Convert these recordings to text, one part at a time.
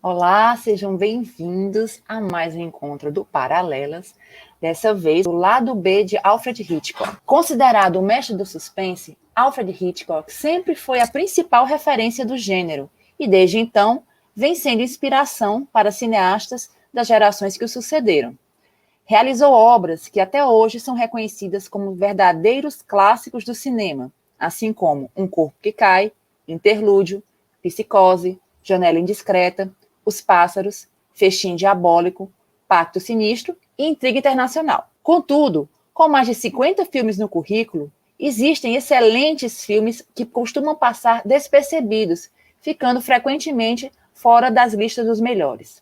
Olá, sejam bem-vindos a mais um encontro do Paralelas, dessa vez do lado B de Alfred Hitchcock. Considerado o mestre do suspense, Alfred Hitchcock sempre foi a principal referência do gênero e, desde então, vem sendo inspiração para cineastas das gerações que o sucederam. Realizou obras que até hoje são reconhecidas como verdadeiros clássicos do cinema, assim como Um Corpo que Cai, Interlúdio, Psicose, Janela Indiscreta, Os Pássaros, Festim Diabólico, Pacto Sinistro e Intriga Internacional. Contudo, com mais de 50 filmes no currículo, existem excelentes filmes que costumam passar despercebidos, ficando frequentemente fora das listas dos melhores.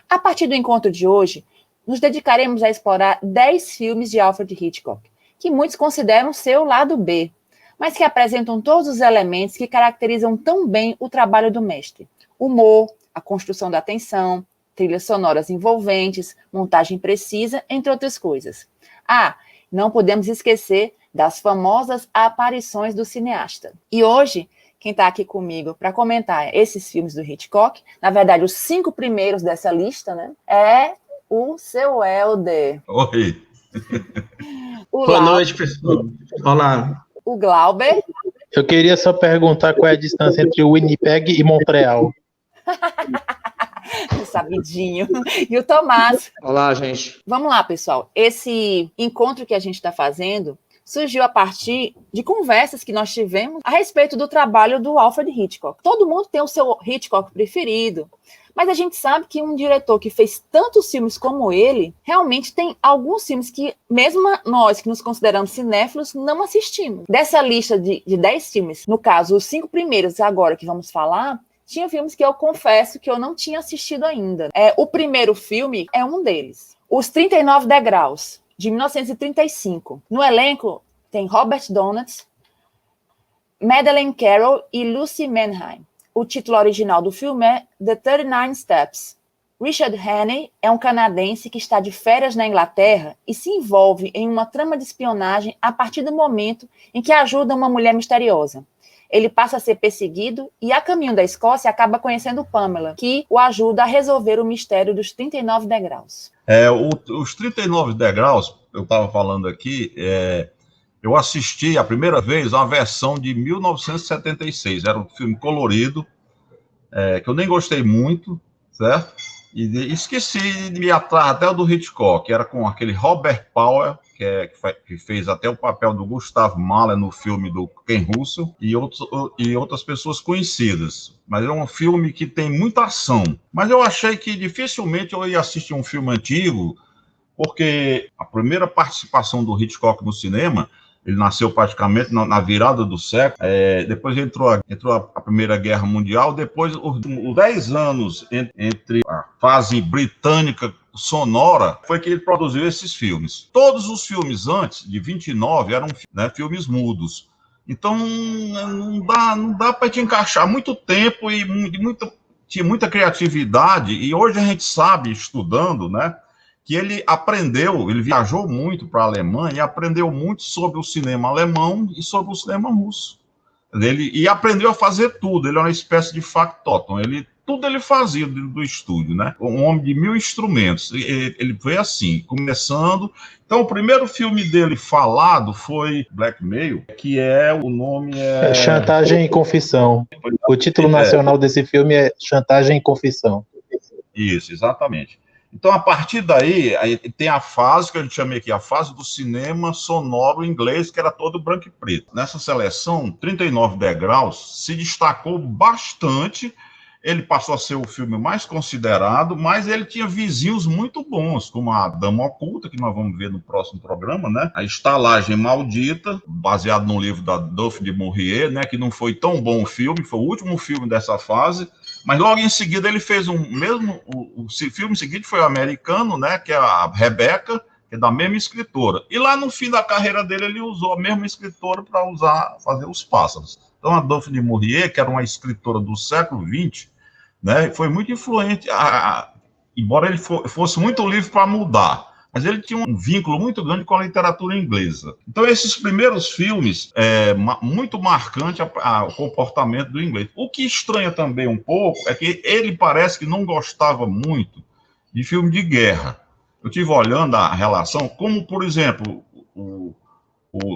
A partir do encontro de hoje, nos dedicaremos a explorar 10 filmes de Alfred Hitchcock, que muitos consideram seu lado B, mas que apresentam todos os elementos que caracterizam tão bem o trabalho do mestre. Humor, a construção da tensão, trilhas sonoras envolventes, montagem precisa, entre outras coisas. Não podemos esquecer das famosas aparições do cineasta. E hoje, quem está aqui comigo para comentar esses filmes do Hitchcock, na verdade, os 5 primeiros dessa lista, né, é o seu Helder. Oi. Boa noite, pessoal. Olá. O Glauber. Eu queria só perguntar qual é a distância entre Winnipeg e Montreal. Sabidinho. E o Tomás. Olá, gente. Vamos lá, pessoal. Esse encontro que a gente está fazendo surgiu a partir de conversas que nós tivemos a respeito do trabalho do Alfred Hitchcock. Todo mundo tem o seu Hitchcock preferido, mas a gente sabe que um diretor que fez tantos filmes como ele, realmente tem alguns filmes que, mesmo nós que nos consideramos cinéfilos, não assistimos. Dessa lista de 10 filmes, no caso, os 5 primeiros agora que vamos falar, tinha filmes que eu confesso que eu não tinha assistido ainda. O primeiro filme é um deles. Os 39 Degraus, de 1935. No elenco tem Robert Donat, Madeleine Carroll e Lucy Mannheim. O título original do filme é The 39 Steps. Richard Hannay é um canadense que está de férias na Inglaterra e se envolve em uma trama de espionagem a partir do momento em que ajuda uma mulher misteriosa. Ele passa a ser perseguido e, a caminho da Escócia, acaba conhecendo Pamela, que o ajuda a resolver o mistério dos 39 degraus. Os 39 degraus, eu estava falando aqui, eu assisti a primeira vez a versão de 1976, era um filme colorido, que eu nem gostei muito, certo? E esqueci de ir atrás até o do Hitchcock, que era com aquele Robert Powell, que fez até o papel do Gustav Mahler no filme do Ken Russell, e outras pessoas conhecidas. Mas é um filme que tem muita ação. Mas eu achei que dificilmente eu ia assistir um filme antigo, porque a primeira participação do Hitchcock no cinema, ele nasceu praticamente na virada do século, depois entrou a Primeira Guerra Mundial, depois os 10 anos entre a fase britânica sonora, foi que ele produziu esses filmes. Todos os filmes antes, de 29, eram filmes mudos. Então, não dá para te encaixar muito tempo e tinha muita criatividade, e hoje a gente sabe, estudando, né, que ele viajou muito para a Alemanha e aprendeu muito sobre o cinema alemão e sobre o cinema russo. E aprendeu a fazer tudo, ele é uma espécie de factotum, tudo ele fazia do estúdio, né? Um homem de 1000 instrumentos. Ele foi assim, começando. Então, o primeiro filme dele falado foi Blackmail, que o nome é... Chantagem e Confissão. O título nacional desse filme é Chantagem e Confissão. Isso, exatamente. Então, a partir daí, tem a fase, que a gente chama aqui, a fase do cinema sonoro inglês, que era todo branco e preto. Nessa seleção, 39 degraus se destacou bastante. Ele passou a ser o filme mais considerado, mas ele tinha vizinhos muito bons, como A Dama Oculta, que nós vamos ver no próximo programa, né? A Estalagem Maldita, baseado no livro da Daphne du Maurier, né? Que não foi tão bom o filme, foi o último filme dessa fase, mas logo em seguida ele fez o filme seguinte foi o americano, né? Que é a Rebecca, que é da mesma escritora. E lá no fim da carreira dele, ele usou a mesma escritora para fazer Os Pássaros. Então a Daphne du Maurier, que era uma escritora do século XX, né, foi muito influente, embora ele fosse muito livre para mudar. mas ele tinha um vínculo muito grande com a literatura inglesa. Então, esses primeiros filmes, muito marcante o comportamento do inglês. O que estranha também um pouco é que ele parece que não gostava muito de filme de guerra. Eu estive olhando a relação, como, por exemplo,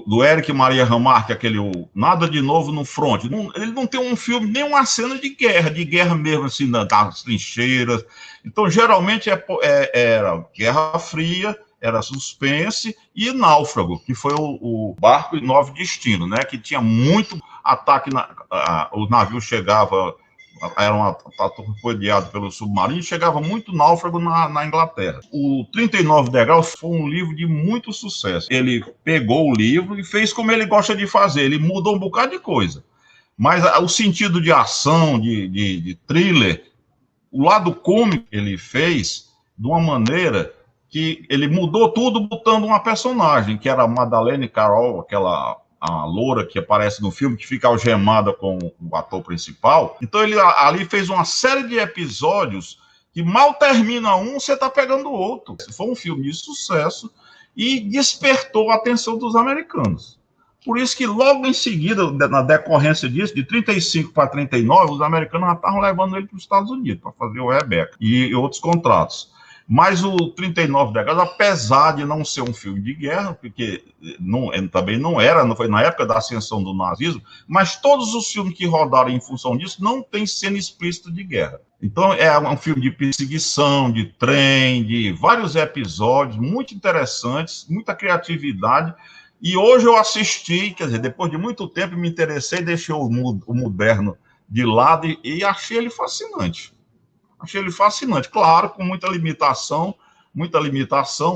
do Eric Maria Remarque, aquele Nada de Novo no Front. Ele não tem um filme, nem uma cena de guerra mesmo, assim, das trincheiras. Então, geralmente, era Guerra Fria, era suspense, e Náufrago, que foi o Barco e Novo Destino, né? Que tinha muito ataque, o navio chegava, era torpedeado pelo submarino, chegava muito náufrago na Inglaterra. O 39 Degraus foi um livro de muito sucesso. Ele pegou o livro e fez como ele gosta de fazer, ele mudou um bocado de coisa. Mas o sentido de ação, de thriller, o lado cômico ele fez de uma maneira que ele mudou tudo botando uma personagem, que era a Madeleine Carroll, a loura que aparece no filme, que fica algemada com o ator principal. Então ele ali fez uma série de episódios que mal termina um, você está pegando o outro. Foi um filme de sucesso e despertou a atenção dos americanos. Por isso que logo em seguida, na decorrência disso, de 35 para 39, os americanos já estavam levando ele para os Estados Unidos para fazer o Rebecca e outros contratos. Mas o 39 Degraus, apesar de não ser um filme de guerra, porque também não foi na época da ascensão do nazismo, mas todos os filmes que rodaram em função disso não tem cena explícita de guerra. Então é um filme de perseguição, de trem, de vários episódios muito interessantes, muita criatividade. E hoje eu assisti, quer dizer, depois de muito tempo me interessei, deixei o moderno de lado e achei ele fascinante. Achei ele fascinante, claro, com muita limitação,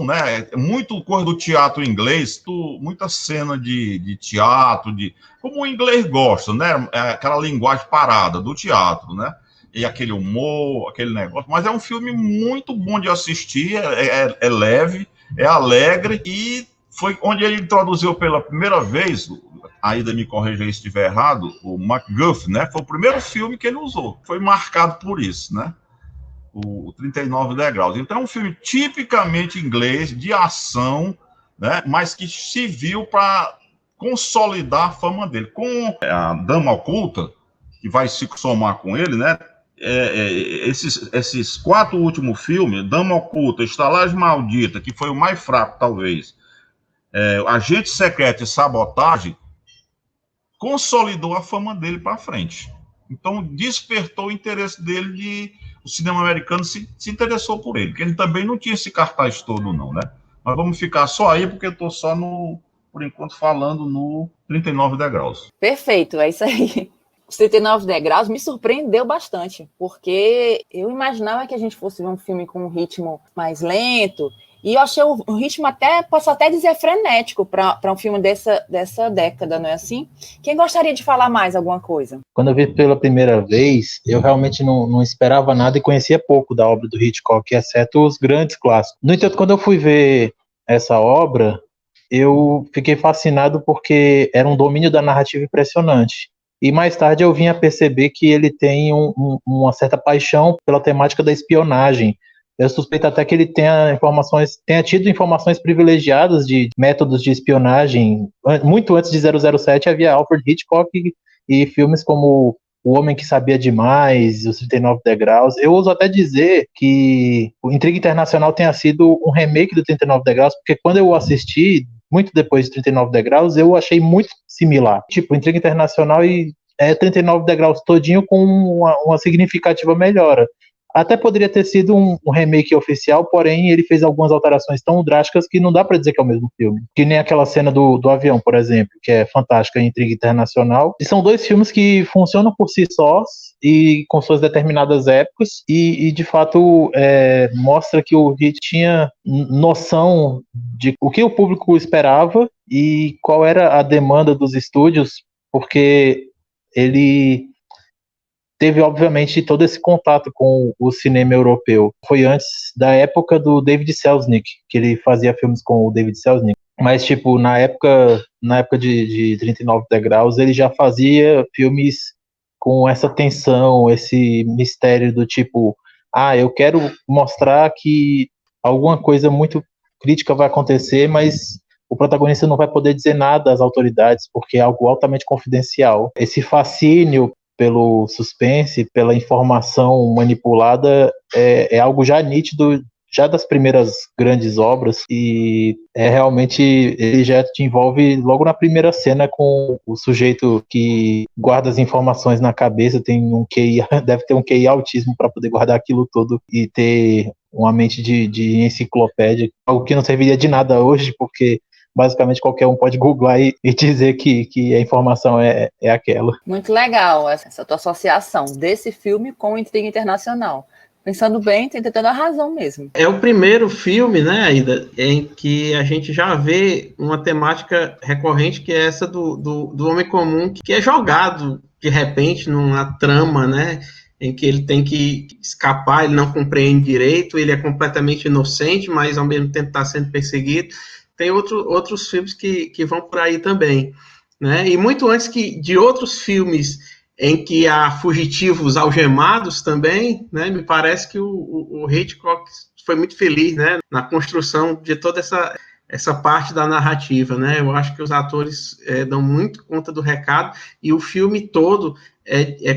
né? Muito coisa do teatro inglês, muita cena de teatro, como o inglês gosta, né? Aquela linguagem parada do teatro, né? E aquele humor, aquele negócio. Mas é um filme muito bom de assistir, é leve, é alegre, e foi onde ele introduziu pela primeira vez, ainda me corrija se estiver errado, o MacGuff, né? Foi o primeiro filme que ele usou. Foi marcado por isso, né? O 39 Degraus. Então, é um filme tipicamente inglês, de ação, né, mas que serviu para consolidar a fama dele. Com a Dama Oculta, que vai se somar com ele, né, esses 4 últimos filmes, Dama Oculta, Estalagem Maldita, que foi o mais fraco, talvez, Agente Secreto e Sabotagem, consolidou a fama dele para frente. Então, despertou o interesse dele o cinema americano se interessou por ele, porque ele também não tinha esse cartaz todo, não, né? Mas vamos ficar só aí, porque eu estou só por enquanto, falando no 39 Degraus. Perfeito, é isso aí. Os 39 Degraus me surpreendeu bastante, porque eu imaginava que a gente fosse ver um filme com um ritmo mais lento, e eu achei o ritmo posso até dizer, frenético para um filme dessa década, não é assim? Quem gostaria de falar mais alguma coisa? Quando eu vi pela primeira vez, eu realmente não esperava nada e conhecia pouco da obra do Hitchcock, exceto os grandes clássicos. No entanto, quando eu fui ver essa obra, eu fiquei fascinado porque era um domínio da narrativa impressionante. E mais tarde eu vim a perceber que ele tem uma certa paixão pela temática da espionagem. Eu suspeito até que ele tenha tido informações privilegiadas de métodos de espionagem. Muito antes de 007 havia Alfred Hitchcock e filmes como O Homem que Sabia Demais, Os 39 Degraus. Eu ouso até dizer que o Intriga Internacional tenha sido um remake do 39 Degraus, porque quando eu assisti, muito depois de 39 Degraus, eu achei muito similar. Tipo, Intriga Internacional e 39 Degraus todinho com uma significativa melhora. Até poderia ter sido um remake oficial, porém ele fez algumas alterações tão drásticas que não dá para dizer que é o mesmo filme. Que nem aquela cena do avião, por exemplo, que é fantástica em Intriga Internacional. E são 2 filmes que funcionam por si sós e com suas determinadas épocas e de fato mostra que o Hitch tinha noção de o que o público esperava e qual era a demanda dos estúdios, porque ele teve, obviamente, todo esse contato com o cinema europeu. Foi antes da época do David Selznick, que ele fazia filmes com o David Selznick. Mas, tipo, na época de 39 Degraus, ele já fazia filmes com essa tensão, esse mistério do tipo, eu quero mostrar que alguma coisa muito crítica vai acontecer, mas o protagonista não vai poder dizer nada às autoridades, porque é algo altamente confidencial. Esse fascínio pelo suspense, pela informação manipulada, é algo já nítido, já das primeiras grandes obras, e realmente ele já te envolve logo na primeira cena com o sujeito que guarda as informações na cabeça, tem um QI, deve ter um QI altíssimo para poder guardar aquilo tudo e ter uma mente de enciclopédia, algo que não serviria de nada hoje, porque basicamente qualquer um pode googlar e dizer que a informação é aquela. Muito legal essa tua associação desse filme com o Intriga Internacional. Pensando bem, tem tendo a razão mesmo. É o primeiro filme, né, Aida, em que a gente já vê uma temática recorrente, que é essa do homem comum, que é jogado, de repente, numa trama, né, em que ele tem que escapar, ele não compreende direito, ele é completamente inocente, mas ao mesmo tempo está sendo perseguido. Tem outros filmes que vão por aí também, né, e muito antes de outros filmes em que há fugitivos algemados também, né? Me parece que o Hitchcock foi muito feliz, né, na construção de toda essa parte da narrativa, né? Eu acho que os atores dão muito conta do recado, e o filme todo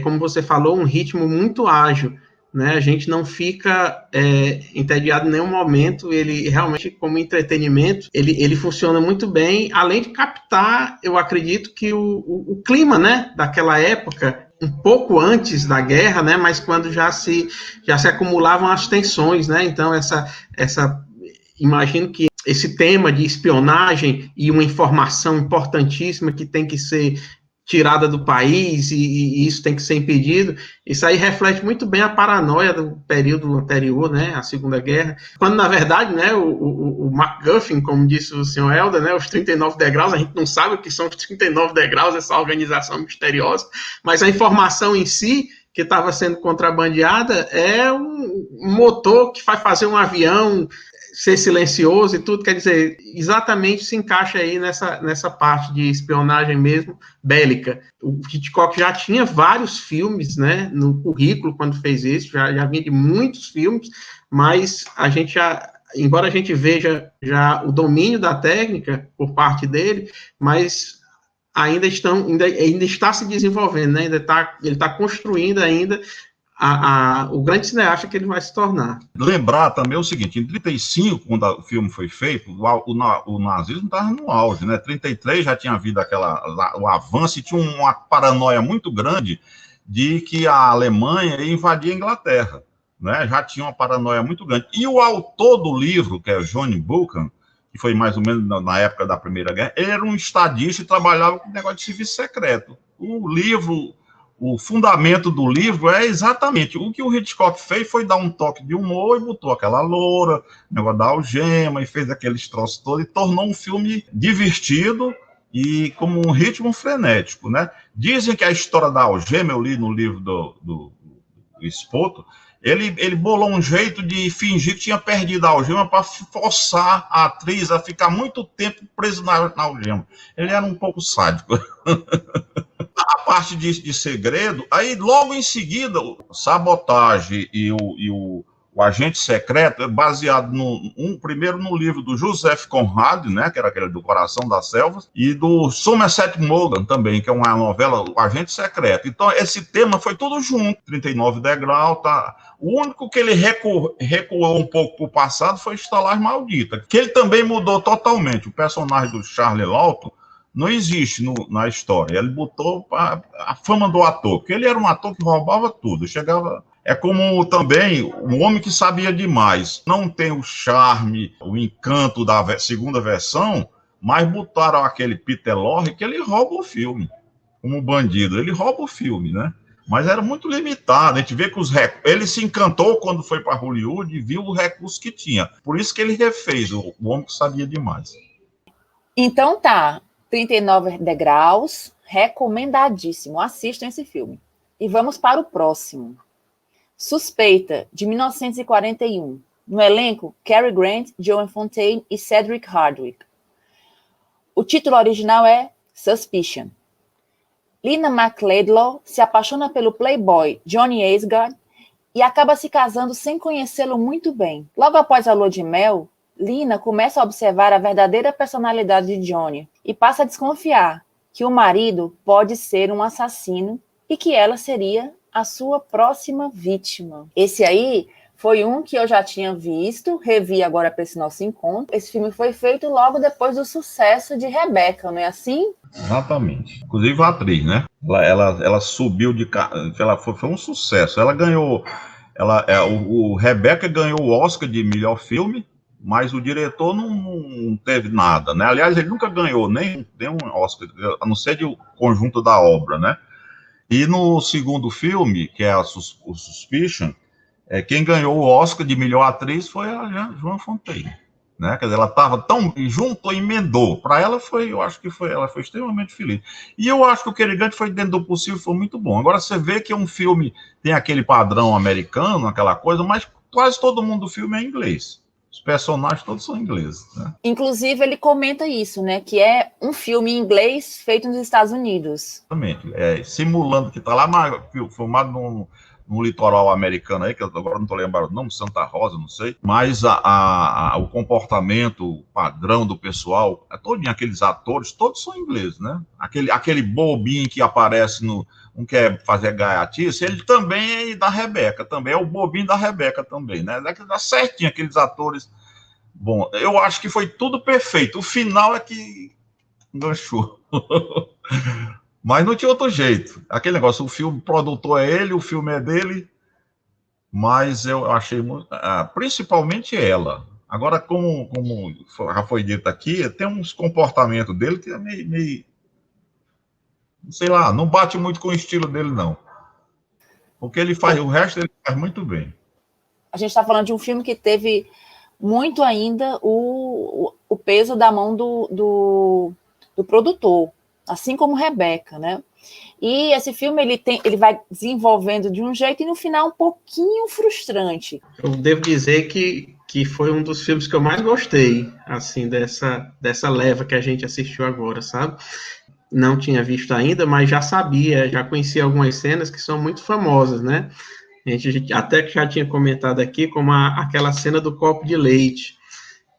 como você falou, um ritmo muito ágil, né? A gente não fica entediado em nenhum momento. Ele realmente, como entretenimento, ele funciona muito bem, além de captar, eu acredito que o clima, né, daquela época, um pouco antes da guerra, né, mas quando já se acumulavam as tensões, né? Então imagino que esse tema de espionagem e uma informação importantíssima que tem que ser tirada do país, e isso tem que ser impedido, isso aí reflete muito bem a paranoia do período anterior, né, à Segunda Guerra, quando, na verdade, né, o MacGuffin, como disse o senhor Helder, né, os 39 degraus, a gente não sabe o que são os 39 degraus, essa organização misteriosa, mas a informação em si, que estava sendo contrabandeada, é um motor que vai fazer um avião ser silencioso e tudo, quer dizer, exatamente se encaixa aí nessa parte de espionagem mesmo, bélica. O Hitchcock já tinha vários filmes, né, no currículo quando fez isso, já vinha de muitos filmes, mas embora a gente veja já o domínio da técnica por parte dele, mas ainda está se desenvolvendo, né, ele está construindo ainda o grande cineasta que ele vai se tornar. Lembrar também o seguinte, em 35, quando o filme foi feito, o nazismo estava no auge, né? 33 já tinha havido o avanço, e tinha uma paranoia muito grande de que a Alemanha ia invadir a Inglaterra, né? Já tinha uma paranoia muito grande. E o autor do livro, que é Johnny Buchan, que foi mais ou menos na época da Primeira Guerra, ele era um estadista e trabalhava com negócio de serviço secreto. O fundamento do livro é exatamente o que o Hitchcock fez, foi dar um toque de humor e botou aquela loura, o negócio da algema, e fez aqueles troços todos, e tornou um filme divertido e com um ritmo frenético, né? Dizem que a história da algema, eu li no livro do Spoto, ele bolou um jeito de fingir que tinha perdido a algema para forçar a atriz a ficar muito tempo presa na algema. Ele era um pouco sádico. A parte de segredo, aí logo em seguida, Sabotagem e o Agente Secreto é baseado primeiro no livro do Joseph Conrad, né, que era aquele do Coração das Selvas, e do Somerset Maugham também, que é uma novela, o Agente Secreto. Então, esse tema foi tudo junto, 39 degraus, tá? O único que ele recuou um pouco para o passado foi Estalagem Maldita, que ele também mudou totalmente. O personagem do Charlie Laughton não existe na história. Ele botou a fama do ator, porque ele era um ator que roubava tudo. Chegava... É como também um homem que sabia demais. Não tem o charme, o encanto da segunda versão, mas botaram aquele Peter Lorre que ele rouba o filme. Como bandido, ele rouba o filme, né? Mas era muito limitado. A gente vê que ele se encantou quando foi para Hollywood e viu o recurso que tinha. Por isso que ele refez o homem que sabia demais. Então tá, 39 degraus, recomendadíssimo. Assistam esse filme. E vamos para o próximo. Suspeita, de 1941. No elenco, Cary Grant, Joan Fontaine e Cedric Hardwicke. O título original é Suspicion. Lina McLeodlaw se apaixona pelo playboy Johnny Asgard e acaba se casando sem conhecê-lo muito bem. Logo após a lua de mel, Lina começa a observar a verdadeira personalidade de Johnny e passa a desconfiar que o marido pode ser um assassino e que ela seria a sua próxima vítima. Esse aí foi um que eu já tinha visto, revi agora para esse nosso encontro. Esse filme foi feito logo depois do sucesso de Rebecca, não é assim? Exatamente. Inclusive a atriz, né? Ela subiu de... foi um sucesso. Ela ganhou... o Rebecca ganhou o Oscar de melhor filme, mas o diretor não teve nada, né? Aliás, ele nunca ganhou nem um Oscar, a não ser de o conjunto da obra, né? E no segundo filme, que é o Suspicion, quem ganhou o Oscar de melhor atriz foi a Joan Fontaine, né? Quer dizer, ela estava tão junto, emendou. Para ela ela foi extremamente feliz. E eu acho que o Cary Grant foi dentro do possível, foi muito bom. Agora você vê que um filme tem aquele padrão americano, aquela coisa, mas quase todo mundo do filme é inglês. Os personagens todos são ingleses, né? Inclusive, ele comenta isso, né? Que é um filme em inglês feito nos Estados Unidos. Exatamente. Simulando que está lá, filmado no litoral americano aí, que eu agora não estou lembrando o nome, Santa Rosa, não sei, mas o comportamento, o padrão do pessoal, todos aqueles atores, todos são ingleses, né? Aquele bobinho que aparece não quer fazer gaiatice, ele também é da Rebecca, também é o bobinho da Rebecca também, né? Dá certinho aqueles atores. Bom, eu acho que foi tudo perfeito. O final é que enganchou. Mas não tinha outro jeito. Aquele negócio, o produtor é ele, o filme é dele, mas eu achei principalmente ela. Agora, como já foi dito aqui, tem uns comportamentos dele que é meio sei lá, não bate muito com o estilo dele, não. Porque ele faz, o resto ele faz muito bem. A gente está falando de um filme que teve muito ainda o peso da mão do produtor, assim como Rebecca, né? E esse filme ele vai desenvolvendo de um jeito e no final um pouquinho frustrante. Eu devo dizer que foi um dos filmes que eu mais gostei, assim, dessa leva que a gente assistiu agora, sabe? Não tinha visto ainda, mas já sabia, já conhecia algumas cenas que são muito famosas, né? A gente até que já tinha comentado aqui, como aquela cena do copo de leite,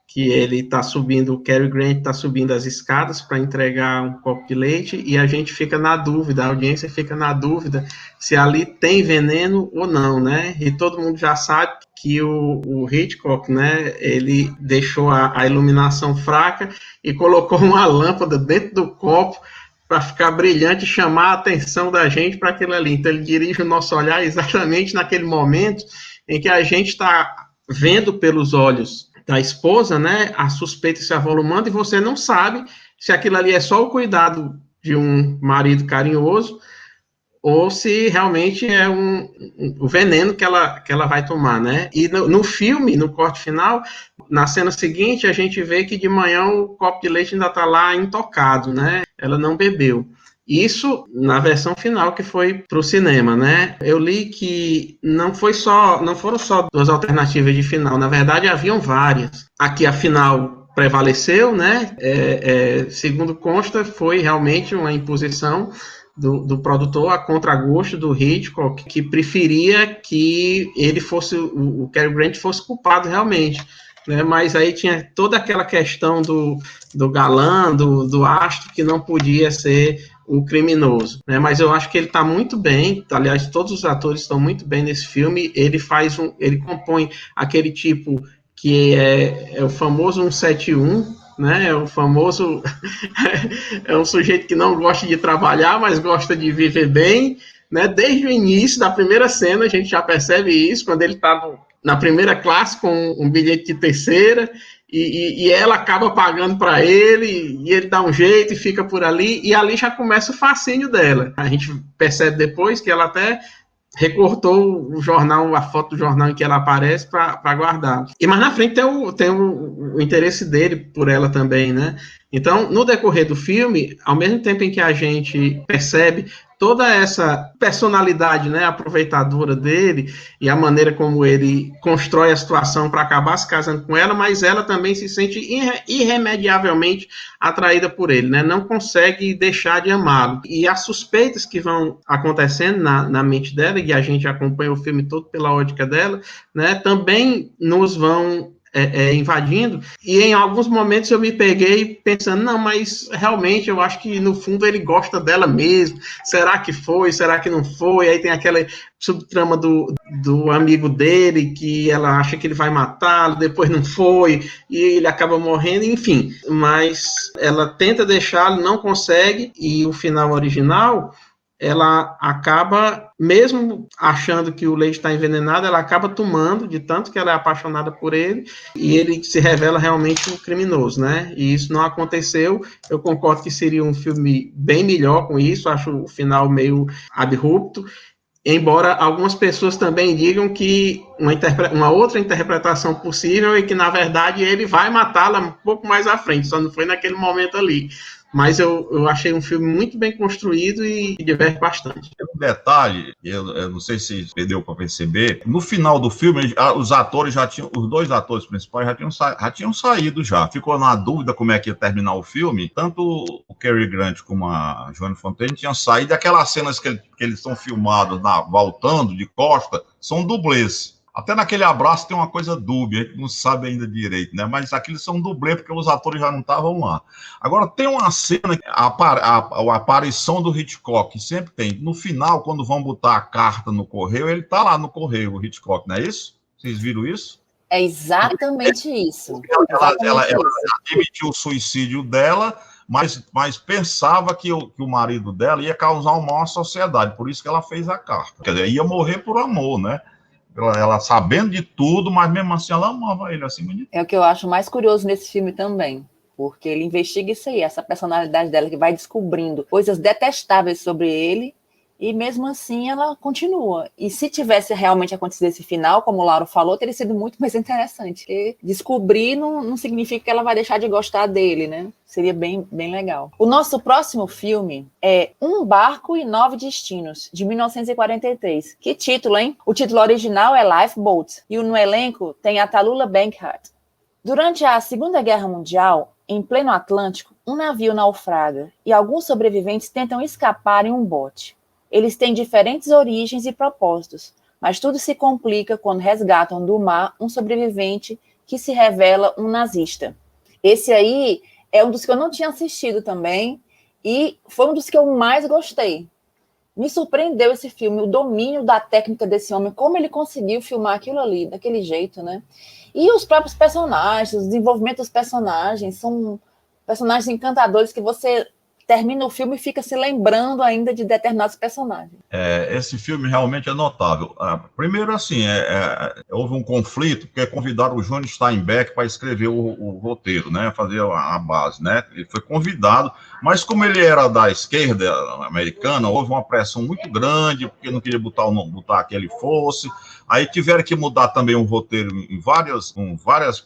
que ele está subindo, o Cary Grant está subindo as escadas para entregar um copo de leite, e a gente fica na dúvida, a audiência fica na dúvida se ali tem veneno ou não, né? E todo mundo já sabe que o Hitchcock, né, ele deixou a iluminação fraca e colocou uma lâmpada dentro do copo para ficar brilhante e chamar a atenção da gente para aquilo ali. Então ele dirige o nosso olhar exatamente naquele momento em que a gente está vendo pelos olhos da esposa, né, a suspeita se avolumando, e você não sabe se aquilo ali é só o cuidado de um marido carinhoso ou se realmente é o veneno que ela vai tomar, né? E no filme, no corte final, na cena seguinte, a gente vê que de manhã o copo de leite ainda está lá intocado, né? Ela não bebeu. Isso na versão final que foi para o cinema, né? Eu li que não foram só duas alternativas de final, na verdade haviam várias. Aqui a final prevaleceu, né? Segundo consta, foi realmente uma imposição do produtor a contragosto do Hitchcock, que preferia que ele fosse, o Cary Grant fosse culpado realmente, né? Mas aí tinha toda aquela questão do galã, do astro, que não podia ser o criminoso, né? Mas eu acho que ele está muito bem, aliás, todos os atores estão muito bem nesse filme. Ele compõe aquele tipo que é o famoso 171, né? É o famoso é um sujeito que não gosta de trabalhar, mas gosta de viver bem, né? Desde o início da primeira cena a gente já percebe isso, quando ele está na primeira classe com um bilhete de terceira, e ela acaba pagando para ele, e ele dá um jeito e fica por ali, e ali já começa o fascínio dela. A gente percebe depois que ela até recortou o jornal, a foto do jornal em que ela aparece para guardar. E mais na frente tem o interesse dele por ela também, né? Então, no decorrer do filme, ao mesmo tempo em que a gente percebe toda essa personalidade, né, aproveitadora dele e a maneira como ele constrói a situação para acabar se casando com ela, mas ela também se sente irremediavelmente atraída por ele, né? Não consegue deixar de amá-lo. E as suspeitas que vão acontecendo na mente dela, e a gente acompanha o filme todo pela ótica dela, né, também nos vão invadindo, e em alguns momentos eu me peguei pensando, não, mas realmente eu acho que no fundo ele gosta dela mesmo, será que foi, será que não foi, aí tem aquela subtrama do amigo dele, que ela acha que ele vai matá-lo, depois não foi, e ele acaba morrendo, enfim, mas ela tenta deixá-lo, não consegue, e o final original, ela acaba, mesmo achando que o leite está envenenado, ela acaba tomando, de tanto que ela é apaixonada por ele, e ele se revela realmente um criminoso, né? E isso não aconteceu. Eu concordo que seria um filme bem melhor com isso, acho o final meio abrupto, embora algumas pessoas também digam que uma outra interpretação possível é que, na verdade, ele vai matá-la um pouco mais à frente, só não foi naquele momento ali. Mas eu achei um filme muito bem construído e diverte bastante. Um detalhe, eu não sei se deu para perceber, no final do filme, os atores os dois atores principais já tinham saído já. Ficou na dúvida como é que ia terminar o filme. Tanto o Cary Grant como a Joanne Fontaine tinham saído. Aquelas cenas que eles são filmados voltando de costa, são dublês. Até naquele abraço tem uma coisa dúbia, a gente não sabe ainda direito, né? Mas aqueles são dublê porque os atores já não estavam lá. Agora, tem uma cena, a aparição do Hitchcock, que sempre tem. No final, quando vão botar a carta no correio, ele está lá no correio, o Hitchcock, não é isso? Vocês viram isso? É exatamente isso. Ela admitiu o suicídio dela, mas pensava que o marido dela ia causar um mal à sociedade, por isso que ela fez a carta. Quer dizer, ia morrer por amor, né? Ela sabendo de tudo, mas mesmo assim ela amava ele acima de tudo. É o que eu acho mais curioso nesse filme também, porque ele investiga isso aí, essa personalidade dela que vai descobrindo coisas detestáveis sobre ele, e mesmo assim ela continua. E se tivesse realmente acontecido esse final, como o Lauro falou, teria sido muito mais interessante, porque descobrir não significa que ela vai deixar de gostar dele, né? Seria bem, bem legal. O nosso próximo filme é Um Barco e 9 Destinos, de 1943. Que título, hein? O título original é Lifeboat, e no elenco tem a Tallulah Bankhead. Durante a Segunda Guerra Mundial, em pleno Atlântico, um navio naufraga e alguns sobreviventes tentam escapar em um bote. Eles têm diferentes origens e propósitos, mas tudo se complica quando resgatam do mar um sobrevivente que se revela um nazista. Esse aí é um dos que eu não tinha assistido também, e foi um dos que eu mais gostei. Me surpreendeu esse filme, o domínio da técnica desse homem, como ele conseguiu filmar aquilo ali, daquele jeito, né? E os próprios personagens, o desenvolvimento dos personagens, são personagens encantadores que você termina o filme e fica se lembrando ainda de determinados personagens. Esse filme realmente é notável. Primeiro, assim, houve um conflito, porque convidaram o Johnny Steinbeck para escrever o roteiro, né, fazer a base, né? Ele foi convidado, mas como ele era da esquerda americana, houve uma pressão muito grande, porque não queria botar que ele fosse. Aí tiveram que mudar também o roteiro com várias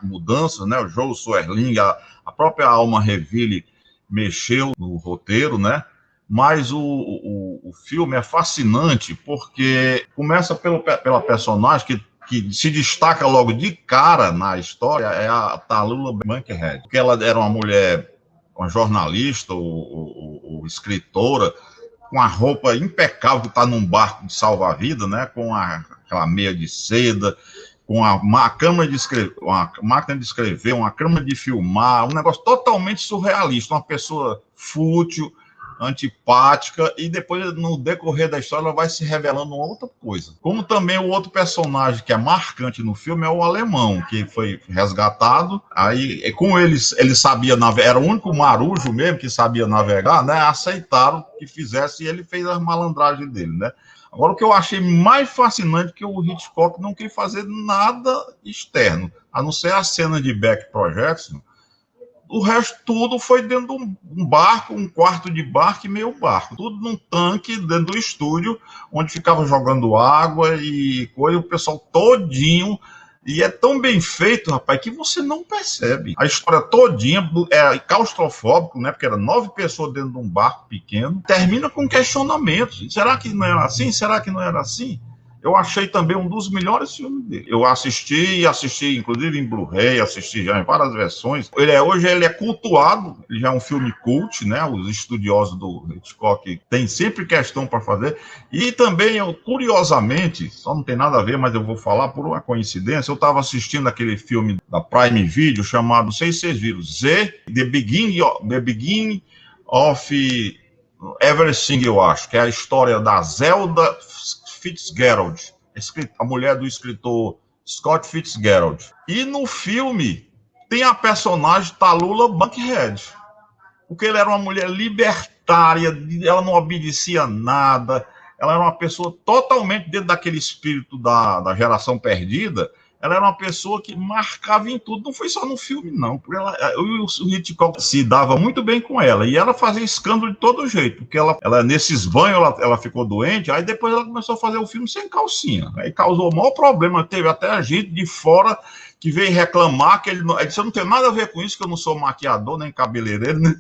mudanças, né? O Joe Swerling, a própria Alma Reville mexeu no roteiro, né? Mas o filme é fascinante porque começa pela personagem que se destaca logo de cara na história, é a Tallulah Bankhead, porque ela era uma mulher, uma jornalista ou escritora, com a roupa impecável, que está num barco de salva-vida, né? Com aquela meia de seda, com uma câmera de escrever, uma máquina de escrever, uma câmera de filmar, um negócio totalmente surrealista, uma pessoa fútil, antipática, e depois, no decorrer da história, ela vai se revelando uma outra coisa. Como também o outro personagem que é marcante no filme é o alemão, que foi resgatado, aí com ele sabia navegar, era o único marujo mesmo que sabia navegar, né? Aceitaram que fizesse, e ele fez as malandragens dele, né? Agora, o que eu achei mais fascinante é que o Hitchcock não quis fazer nada externo, a não ser a cena de back projection. O resto tudo foi dentro de um barco, um quarto de barco e meio barco. Tudo num tanque dentro do estúdio, onde ficava jogando água e coisa, o pessoal todinho. E é tão bem feito, rapaz, que você não percebe. A história todinha é claustrofóbico, né? Porque eram 9 pessoas dentro de um barco pequeno. Termina com questionamentos. Será que não era assim? Será que não era assim? eu achei também um dos melhores filmes dele. Eu assisti inclusive em Blu-ray, assisti já em várias versões. Hoje ele é cultuado, ele já é um filme cult, né? Os estudiosos do Hitchcock têm sempre questão para fazer. E também, curiosamente, só não tem nada a ver, mas eu vou falar por uma coincidência, eu estava assistindo aquele filme da Prime Video chamado, não sei se vocês viram, The Beginning of Everything, eu acho, que é a história da Zelda Fitzgerald, a mulher do escritor Scott Fitzgerald. E no filme tem a personagem Tallulah Bankhead, porque ela era uma mulher libertária, ela não obedecia a nada, ela era uma pessoa totalmente dentro daquele espírito da geração perdida. Ela era uma pessoa que marcava em tudo, não foi só no filme, não. Porque o Hitchcock se dava muito bem com ela, e ela fazia escândalo de todo jeito, porque ela nesses banhos, ela ficou doente, aí depois ela começou a fazer o filme sem calcinha, aí causou o maior problema, teve até a gente de fora que veio reclamar, que ele disse, eu não tenho nada a ver com isso, que eu não sou maquiador, nem cabeleireiro, né?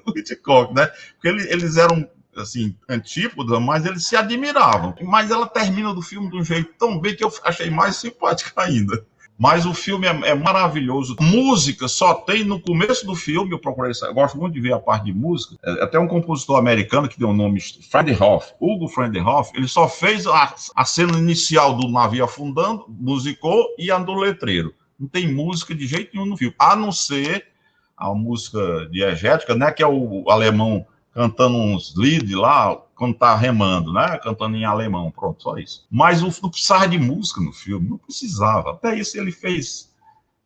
O Hitchcock, né? Porque eles eram assim, antípodas, mas eles se admiravam. Mas ela termina do filme de um jeito tão bem que eu achei mais simpática ainda. Mas o filme é maravilhoso. Música só tem no começo do filme, eu gosto muito de ver a parte de música. Até um compositor americano que deu o nome Friedenhoff, Hugo Friedenhoff, ele só fez a cena inicial do navio afundando, musicou, e a do letreiro. Não tem música de jeito nenhum no filme, a não ser a música diegética, né, que é o alemão cantando uns leads lá, quando tá remando, né? Cantando em alemão, pronto, só isso. Mas não precisava de música no filme, não precisava. Até isso ele fez,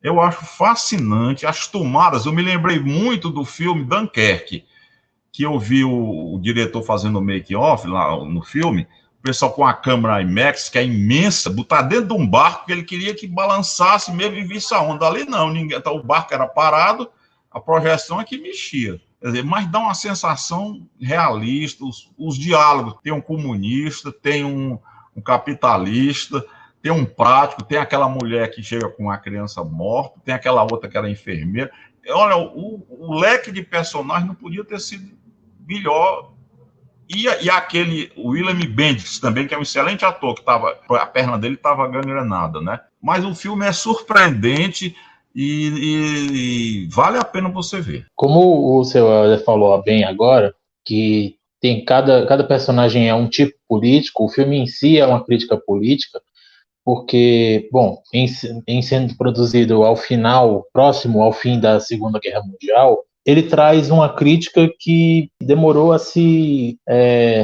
eu acho fascinante. As tomadas, eu me lembrei muito do filme Dunkerque, que eu vi o diretor fazendo o make-off lá no filme, o pessoal com a câmera IMAX, que é imensa, botar dentro de um barco, que ele queria que balançasse mesmo e visse a onda. Ali não, o barco era parado, a projeção é que mexia. Quer dizer, mas dá uma sensação realista, os diálogos. Tem um comunista, tem um capitalista, tem um prático, tem aquela mulher que chega com uma criança morta, tem aquela outra que era enfermeira. Olha, o leque de personagens não podia ter sido melhor. E aquele William Bendix também, que é um excelente ator, que a perna dele estava gangrenada, né? Mas o filme é surpreendente, e vale a pena você ver. Como o seu falou bem agora, que tem cada personagem é um tipo político, o filme em si é uma crítica política, porque, bom, em sendo produzido próximo ao fim da Segunda Guerra Mundial, ele traz uma crítica que demorou a se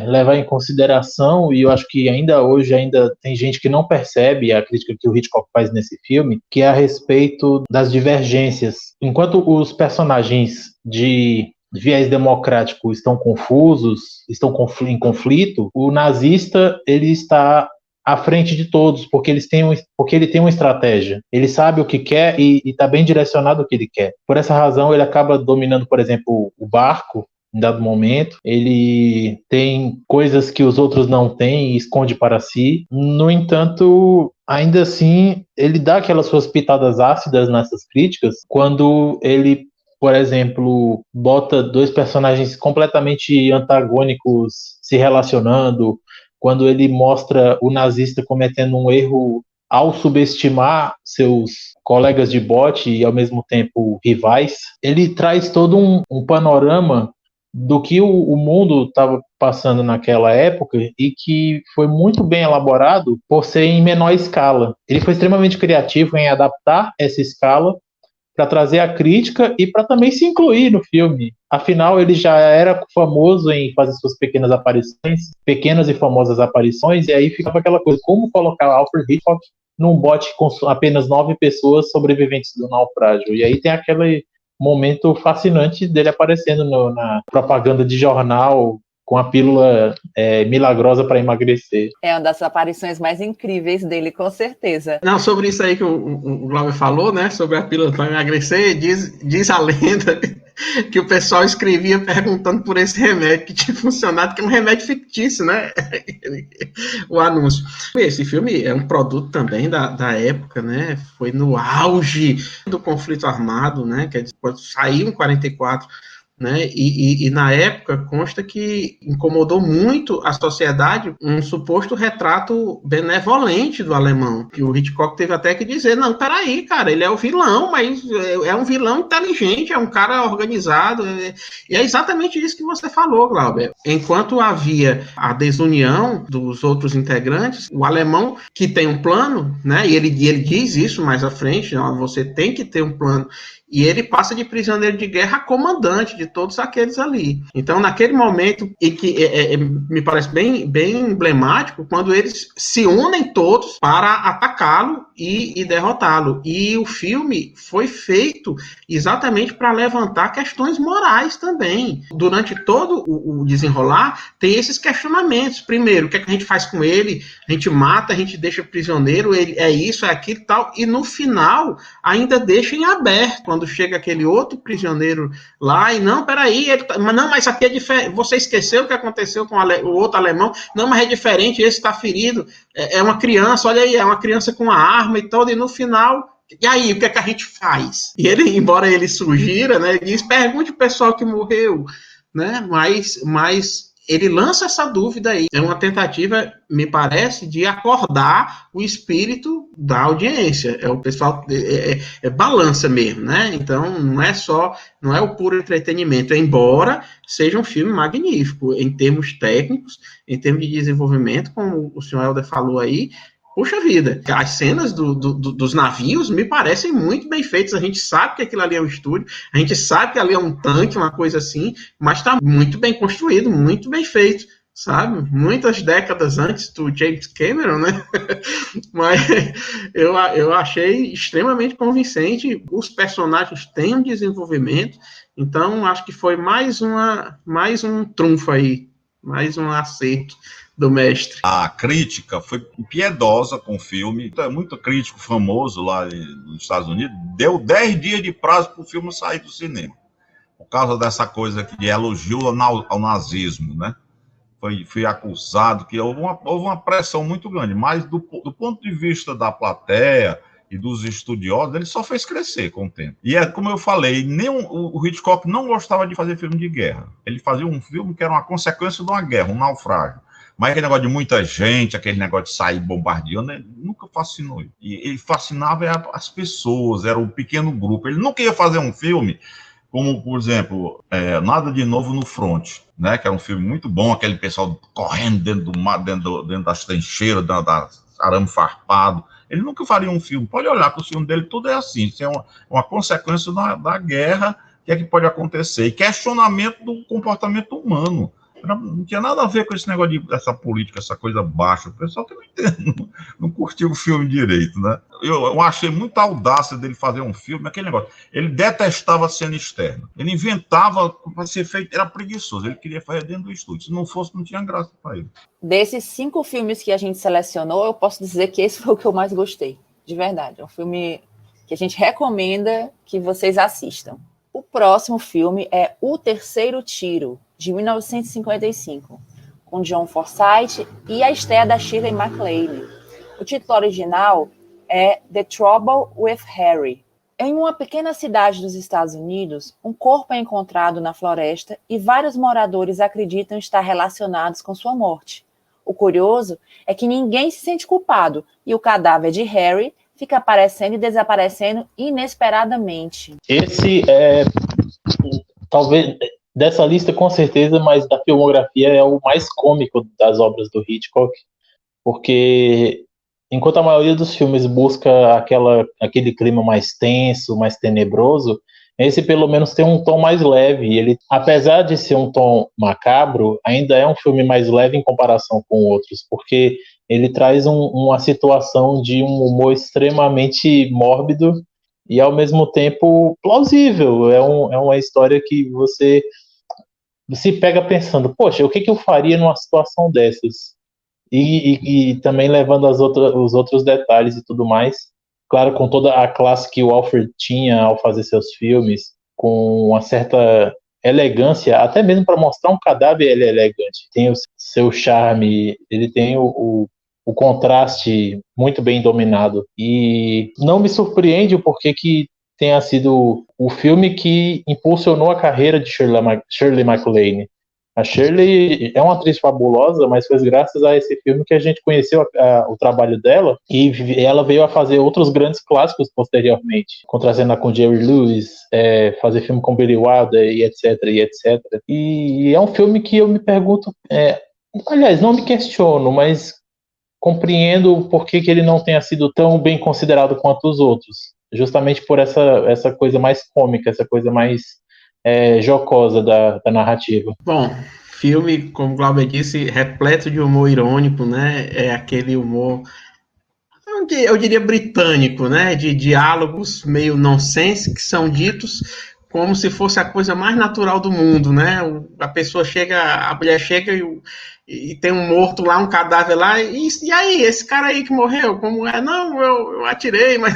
levar em consideração, e eu acho que hoje tem gente que não percebe a crítica que o Hitchcock faz nesse filme, que é a respeito das divergências. Enquanto os personagens de viés democrático estão confusos, estão em conflito, o nazista ele está à frente de todos, porque ele tem uma estratégia. Ele sabe o que quer e está bem direcionado o que ele quer. Por essa razão, ele acaba dominando, por exemplo, o barco, em dado momento. Ele tem coisas que os outros não têm e esconde para si. No entanto, ainda assim, ele dá aquelas suas pitadas ácidas nessas críticas, quando ele, por exemplo, bota dois personagens completamente antagônicos se relacionando, quando ele mostra o nazista cometendo um erro ao subestimar seus colegas de bote e, ao mesmo tempo, rivais. Ele traz todo um panorama do que o mundo estava passando naquela época, e que foi muito bem elaborado por ser em menor escala. Ele foi extremamente criativo em adaptar essa escala para trazer a crítica e para também se incluir no filme. Afinal, ele já era famoso em fazer suas pequenas e famosas aparições, e aí ficava aquela coisa, como colocar Alfred Hitchcock num bote com apenas 9 pessoas sobreviventes do naufrágio. E aí tem aquele momento fascinante dele aparecendo na propaganda de jornal, com a pílula milagrosa para emagrecer. É uma das aparições mais incríveis dele, com certeza. Não, sobre isso aí que o Glauber falou, né, sobre a pílula para emagrecer, diz a lenda que o pessoal escrevia perguntando por esse remédio que tinha funcionado, que é um remédio fictício, né, o anúncio. Esse filme é um produto também da época, né, foi no auge do conflito armado, né, que saiu em 44, né? E na época consta que incomodou muito a sociedade um suposto retrato benevolente do alemão, que o Hitchcock teve até que dizer, não, peraí, cara, ele é o vilão, mas é um vilão inteligente, é um cara organizado, e é exatamente isso que você falou, Glauber. Enquanto havia a desunião dos outros integrantes, o alemão que tem um plano, né, e ele diz isso mais à frente, ó, você tem que ter um plano, e ele passa de prisioneiro de guerra a comandante de todos aqueles ali. Então, naquele momento, e que me parece bem emblemático, quando eles se unem todos para atacá-lo e derrotá-lo. E o filme foi feito exatamente para levantar questões morais também. Durante todo o desenrolar, tem esses questionamentos. Primeiro, o que é que a gente faz com ele? A gente mata, a gente deixa prisioneiro, ele é isso, é aquilo e tal. E no final, ainda deixa em aberto, quando chega aquele outro prisioneiro lá, e não, peraí, mas aqui é diferente, você esqueceu o que aconteceu com o outro alemão, não, mas é diferente, esse está ferido, é uma criança, olha aí, é uma criança com uma arma e todo, e no final, e aí, o que é que a gente faz? E ele, embora ele sugira, né, ele diz, pergunte o pessoal que morreu, né, mas ele lança essa dúvida aí. É uma tentativa, me parece, de acordar o espírito da audiência. É o pessoal balança mesmo, né? Então não é o puro entretenimento, embora seja um filme magnífico em termos técnicos, em termos de desenvolvimento, como o senhor Helder falou aí. Puxa vida, as cenas dos navios me parecem muito bem feitas. A gente sabe que aquilo ali é um estúdio, a gente sabe que ali é um tanque, uma coisa assim, mas está muito bem construído, muito bem feito, sabe? Muitas décadas antes do James Cameron, né? Mas eu achei extremamente convincente. Os personagens têm um desenvolvimento, então acho que foi mais um trunfo aí, mais um acerto do mestre. A crítica foi piedosa com o filme, muito crítico famoso lá nos Estados Unidos, deu 10 dias de prazo para o filme sair do cinema, por causa dessa coisa de elogio ao nazismo, né? Foi acusado que houve uma pressão muito grande, mas do ponto de vista da plateia e dos estudiosos, ele só fez crescer com o tempo. E como eu falei, o Hitchcock não gostava de fazer filme de guerra. Ele fazia um filme que era uma consequência de uma guerra, um naufrágio. Mas aquele negócio de muita gente, aquele negócio de sair bombardeando, ele nunca fascinou ele. E ele fascinava as pessoas, era um pequeno grupo. Ele nunca ia fazer um filme como, por exemplo, Nada de Novo no Front, né? Que era um filme muito bom, aquele pessoal correndo dentro do mar, dentro das trincheiras, das arame farpado. Ele nunca faria um filme. Pode olhar para o filme dele, tudo é assim. Isso é uma consequência da guerra, que é que pode acontecer. E questionamento do comportamento humano. Não tinha nada a ver com esse negócio dessa política, essa coisa baixa. O pessoal também não curtiu o filme direito, né? Eu achei muita audácia dele fazer um filme, aquele negócio. Ele detestava a cena externa. Ele inventava para ser feito, era preguiçoso. Ele queria fazer dentro do estúdio. Se não fosse, não tinha graça para ele. Desses 5 filmes que a gente selecionou, eu posso dizer que esse foi o que eu mais gostei. De verdade. É um filme que a gente recomenda que vocês assistam. O próximo filme é O Terceiro Tiro, de 1955, com John Forsythe e a estreia da Shirley MacLaine. O título original é The Trouble with Harry. Em uma pequena cidade dos Estados Unidos, um corpo é encontrado na floresta e vários moradores acreditam estar relacionados com sua morte. O curioso é que ninguém se sente culpado e o cadáver de Harry fica aparecendo e desaparecendo inesperadamente. Esse é, talvez, dessa lista com certeza, mas da filmografia é o mais cômico das obras do Hitchcock, porque enquanto a maioria dos filmes busca aquele clima mais tenso, mais tenebroso, esse pelo menos tem um tom mais leve. Ele, apesar de ser um tom macabro, ainda é um filme mais leve em comparação com outros, porque ele traz uma situação de um humor extremamente mórbido e, ao mesmo tempo, plausível. É uma história que você se pega pensando, poxa, o que eu faria numa situação dessas? E também levando os outros detalhes e tudo mais. Claro, com toda a classe que o Alfred tinha ao fazer seus filmes, com uma certa elegância, até mesmo para mostrar um cadáver ele é elegante. Tem o seu charme, ele tem o contraste muito bem dominado. E não me surpreende o porquê que tenha sido o filme que impulsionou a carreira de Shirley MacLaine. A Shirley é uma atriz fabulosa, mas foi graças a esse filme que a gente conheceu o trabalho dela, e ela veio a fazer outros grandes clássicos posteriormente, contracenar com Jerry Lewis, fazer filme com Billy Wilder e etc, e etc. E é um filme que eu me pergunto, aliás, não me questiono, mas compreendo por que ele não tenha sido tão bem considerado quanto os outros, justamente por essa coisa mais cômica, essa coisa mais jocosa da narrativa. Bom, filme, como o Glauber disse, repleto de humor irônico, né? É aquele humor, eu diria britânico, né? De diálogos meio nonsense que são ditos como se fosse a coisa mais natural do mundo, né? A mulher chega e tem um morto lá, um cadáver lá, e aí, esse cara aí que morreu, como é? Não, eu atirei, mas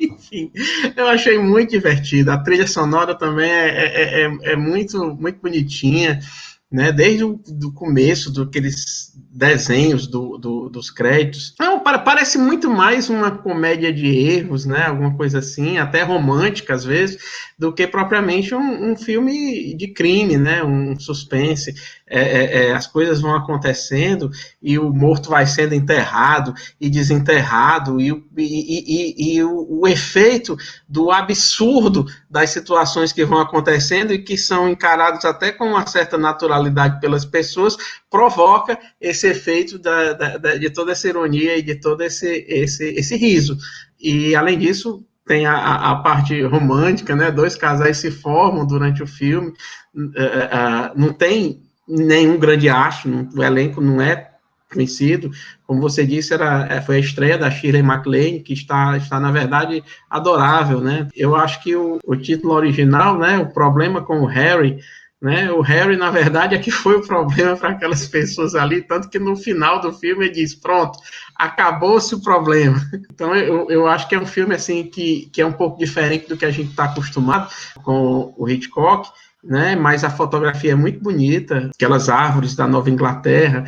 enfim, eu achei muito divertido. A trilha sonora também é muito, muito bonitinha, né? Desde o começo, daqueles desenhos dos créditos. Não, parece muito mais uma comédia de erros, né? Alguma coisa assim, até romântica às vezes, do que propriamente um filme de crime, né? Um suspense. As coisas vão acontecendo e o morto vai sendo enterrado e desenterrado, e o efeito do absurdo das situações que vão acontecendo e que são encarados até com uma certa naturalidade pelas pessoas, provoca esse efeito de toda essa ironia e de todo esse riso. E, além disso, tem a parte romântica, né? Dois casais se formam durante o filme, não tem nenhum grande astro, o elenco não é conhecido, como você disse, foi a estreia da Shirley MacLaine, que está na verdade adorável, né? Eu acho que o título original, né, o problema com o Harry, né, o Harry na verdade é que foi o problema para aquelas pessoas ali, tanto que no final do filme ele diz, pronto, acabou-se o problema. Então eu acho que é um filme assim que é um pouco diferente do que a gente está acostumado com o Hitchcock, né? Mas a fotografia é muito bonita, aquelas árvores da Nova Inglaterra,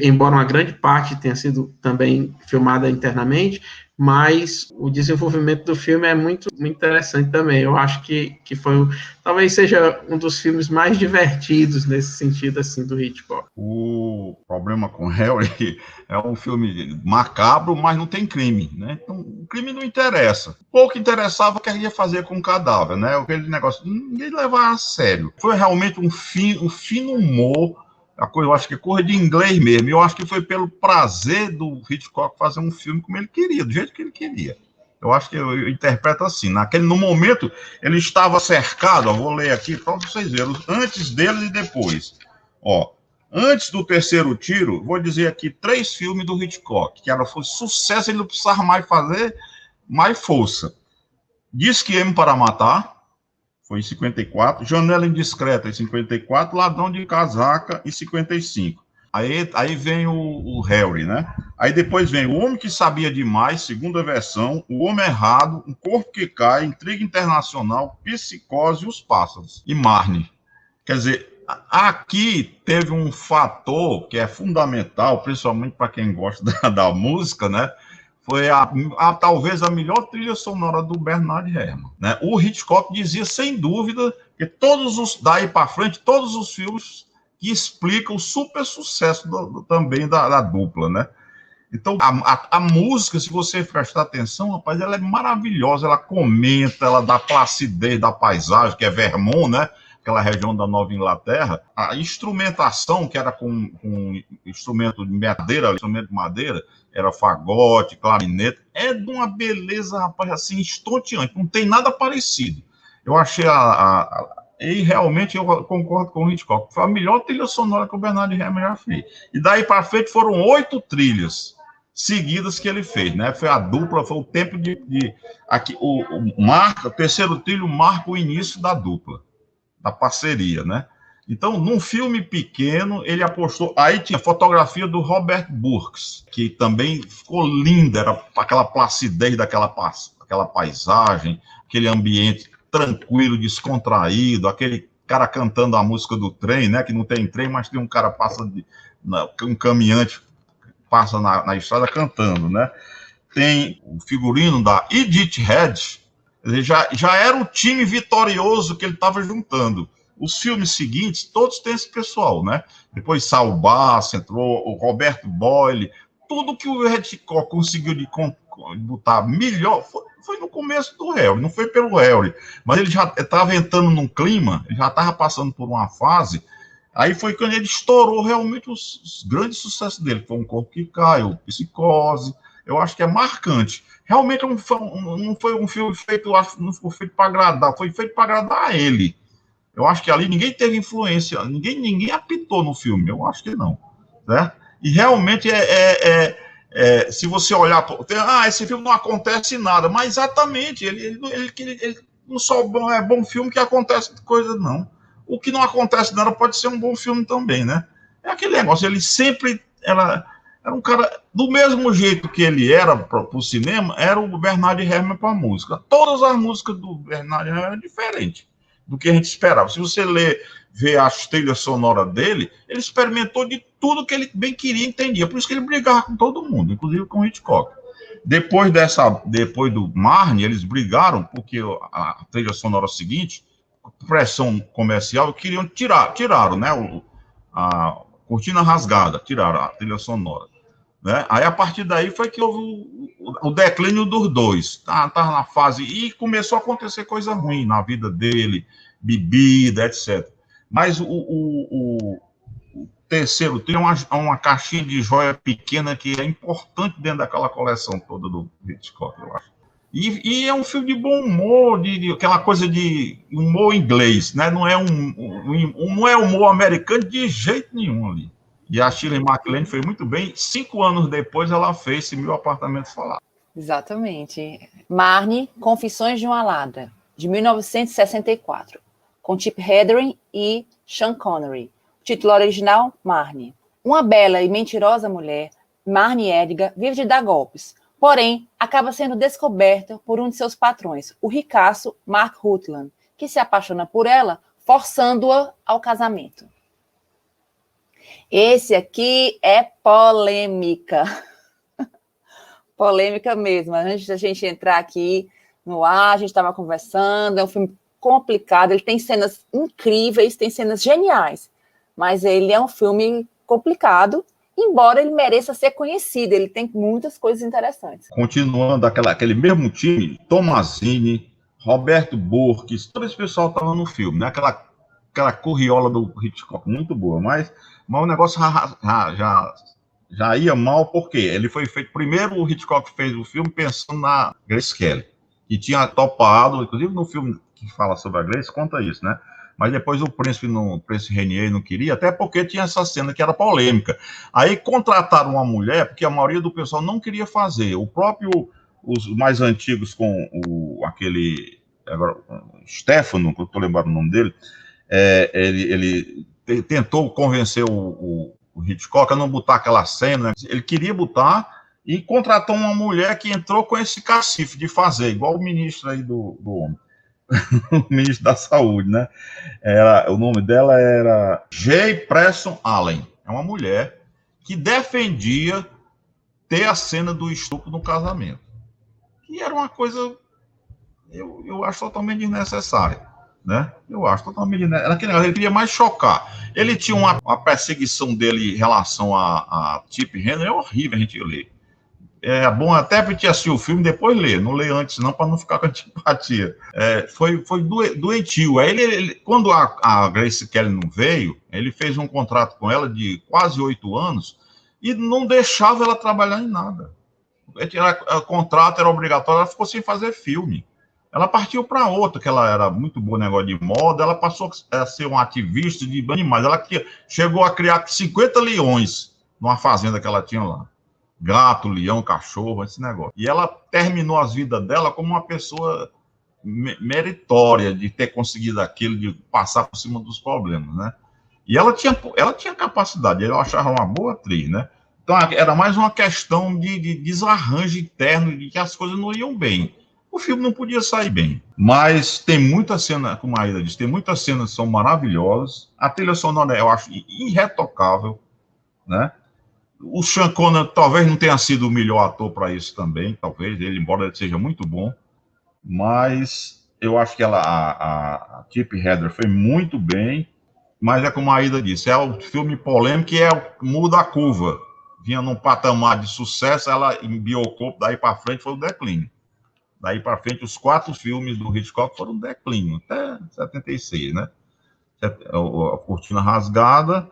embora uma grande parte tenha sido também filmada internamente, mas o desenvolvimento do filme é muito, muito interessante também. Eu acho que talvez seja um dos filmes mais divertidos nesse sentido assim do Hitchcock. O problema com Harry é um filme macabro, mas não tem crime, né? Então, o crime não interessa. Pouco interessava o que ele ia fazer com o cadáver, né? Aquele negócio, ninguém levar a sério. Foi realmente um fino humor, eu acho que é coisa de inglês mesmo. Eu acho que foi pelo prazer do Hitchcock fazer um filme como ele queria, do jeito que ele queria. Eu acho que eu interpreto assim. No momento, ele estava cercado, vou ler aqui para vocês verem, antes dele e depois. Antes do Terceiro Tiro, vou dizer aqui 3 filmes do Hitchcock, que foi sucesso, ele não precisava mais fazer mais força. Diz que M para Matar, foi em 54, Janela Indiscreta, em 54, Ladrão de Casaca, em 55. Aí vem o Harry, né? Aí depois vem O Homem que Sabia Demais, segunda versão, O Homem Errado, Um Corpo que Cai, Intriga Internacional, Psicose e Os Pássaros. E Marnie. Quer dizer, aqui teve um fator que é fundamental, principalmente para quem gosta da música, né? Foi talvez a melhor trilha sonora do Bernard Herrmann, né? O Hitchcock dizia, sem dúvida, que daí para frente, todos os filmes que explicam o super sucesso também da dupla, né? Então, a música, se você prestar atenção, rapaz, ela é maravilhosa, ela comenta, ela dá placidez da paisagem, que é Vermont, né? Aquela região da Nova Inglaterra. A instrumentação, que era com instrumento de madeira, era fagote, clarinete, é de uma beleza, rapaz, assim, estonteante, não tem nada parecido. Eu achei e realmente eu concordo com o Hitchcock, foi a melhor trilha sonora que o Bernard Herrmann já fez. E daí para frente foram 8 trilhas seguidas que ele fez, né? Foi a dupla, foi o tempo aqui, o terceiro trilho marca o início da dupla, da parceria, né? Então, num filme pequeno, ele apostou. Aí tinha a fotografia do Robert Burks, que também ficou linda, era aquela placidez daquela paisagem, aquele ambiente tranquilo, descontraído, aquele cara cantando a música do trem, né? Que não tem trem, mas tem um cara um caminhante passa na estrada cantando, né? Tem o figurino da Edith Head, Já era o time vitorioso que ele estava juntando. Os filmes seguintes, todos têm esse pessoal, né? Depois Saul Bass entrou, o Roberto Boyle, tudo que o Hitchcock conseguiu de botar melhor foi no começo do Harry, não foi pelo Harry, mas ele já estava entrando num clima, ele já estava passando por uma fase, aí foi quando ele estourou realmente os grandes sucessos dele, foi Um Corpo que Cai, o Psicose, eu acho que é marcante. Realmente não foi um filme feito, não foi feito para agradar, foi feito para agradar a ele. Eu acho que ali ninguém teve influência, ninguém apitou no filme, eu acho que não, certo? E realmente se você olhar, esse filme não acontece nada, mas exatamente, ele não só é bom filme que acontece coisa, não. O que não acontece nada pode ser um bom filme também, né? É aquele negócio, ele sempre era um cara, do mesmo jeito que ele era para o cinema, era o Bernard Herrmann para a música. Todas as músicas do Bernard Herrmann eram diferentes do que a gente esperava. Se você ver as trilhas sonoras dele, ele experimentou de tudo que ele bem queria e entendia. Por isso que ele brigava com todo mundo, inclusive com o Hitchcock. Depois do Marne, eles brigaram porque a trilha sonora seguinte, pressão comercial, queriam tiraram, né? A cortina rasgada, tiraram a trilha sonora. Né? Aí, a partir daí, foi que houve o declínio dos dois. Estava na fase... E começou a acontecer coisa ruim na vida dele, bebida, etc. Mas o terceiro tem uma caixinha de joia pequena que é importante dentro daquela coleção toda do Hitchcock, eu acho. E é um filme de bom humor, de aquela coisa de humor inglês, né? Não é não é humor americano de jeito nenhum ali. E a Shirley MacLaine fez muito bem. 5 anos depois, ela fez esse Mil Apartamentos Falados. Exatamente. Marne, Confissões de uma Ladra, de 1964, com Chip Hedren e Sean Connery. O título original, Marne. Uma bela e mentirosa mulher, Marne Edgar, vive de dar golpes, porém, acaba sendo descoberta por um de seus patrões, o ricaço Mark Rutland, que se apaixona por ela, forçando-a ao casamento. Esse aqui é polêmica. Polêmica mesmo. Antes da gente entrar aqui no ar, a gente estava conversando, é um filme complicado, ele tem cenas incríveis, tem cenas geniais, mas ele é um filme complicado, embora ele mereça ser conhecido, ele tem muitas coisas interessantes. Continuando aquele mesmo time, Tommasini, Roberto Burques, todo esse pessoal estava no filme, né? Aquela curriola do Hitchcock, muito boa, mas o negócio já ia mal, porque ele foi feito, primeiro o Hitchcock fez o filme pensando na Grace Kelly, que tinha topado, inclusive no filme que fala sobre a Grace, conta isso, né? Mas depois o príncipe Renier não queria, até porque tinha essa cena que era polêmica. Aí contrataram uma mulher, porque a maioria do pessoal não queria fazer. Os mais antigos com aquele agora, Stefano, que eu estou lembrando o nome dele, ele tentou convencer o Hitchcock a não botar aquela cena, né? Ele queria botar e contratou uma mulher que entrou com esse cacife de fazer, igual o ministro aí do homem, o ministro da saúde, né? O nome dela era J. Preston Allen. É uma mulher que defendia ter a cena do estupro no casamento. Que era uma coisa, eu acho totalmente desnecessária. Né? Eu acho totalmente. Ele queria mais chocar. Ele tinha uma perseguição dele em relação a Chip Henry, é horrível a gente ler. É bom até repetir assim o filme depois ler, não ler antes não, para não ficar com antipatia. Foi doentio. Aí ele quando a Grace Kelly não veio, ele fez um contrato com ela de quase 8 anos e não deixava ela trabalhar em nada. O contrato era obrigatório, ela ficou sem fazer filme. Ela partiu para outra, que ela era muito boa negócio de moda, ela passou a ser uma ativista de animais. Ela chegou a criar 50 leões numa fazenda que ela tinha lá. Gato, leão, cachorro, esse negócio. E ela terminou as vidas dela como uma pessoa meritória de ter conseguido aquilo, de passar por cima dos problemas, né? E ela tinha capacidade, eu achava uma boa atriz, né? Então, era mais uma questão de desarranjo interno, de que as coisas não iam bem. O filme não podia sair bem. Mas tem muita cena, como a Aida disse, tem muitas cenas que são maravilhosas. A trilha sonora eu acho irretocável, né? O Sean Connery talvez não tenha sido o melhor ator para isso também, talvez, embora ele seja muito bom, mas eu acho que a Tippi Hedren foi muito bem, mas é como a Aida disse, é o filme polêmico que muda a curva. Vinha num patamar de sucesso, ela embiocou, daí para frente foi o declínio. Daí para frente, os 4 filmes do Hitchcock foram um declínio, até 76, né? A Cortina Rasgada,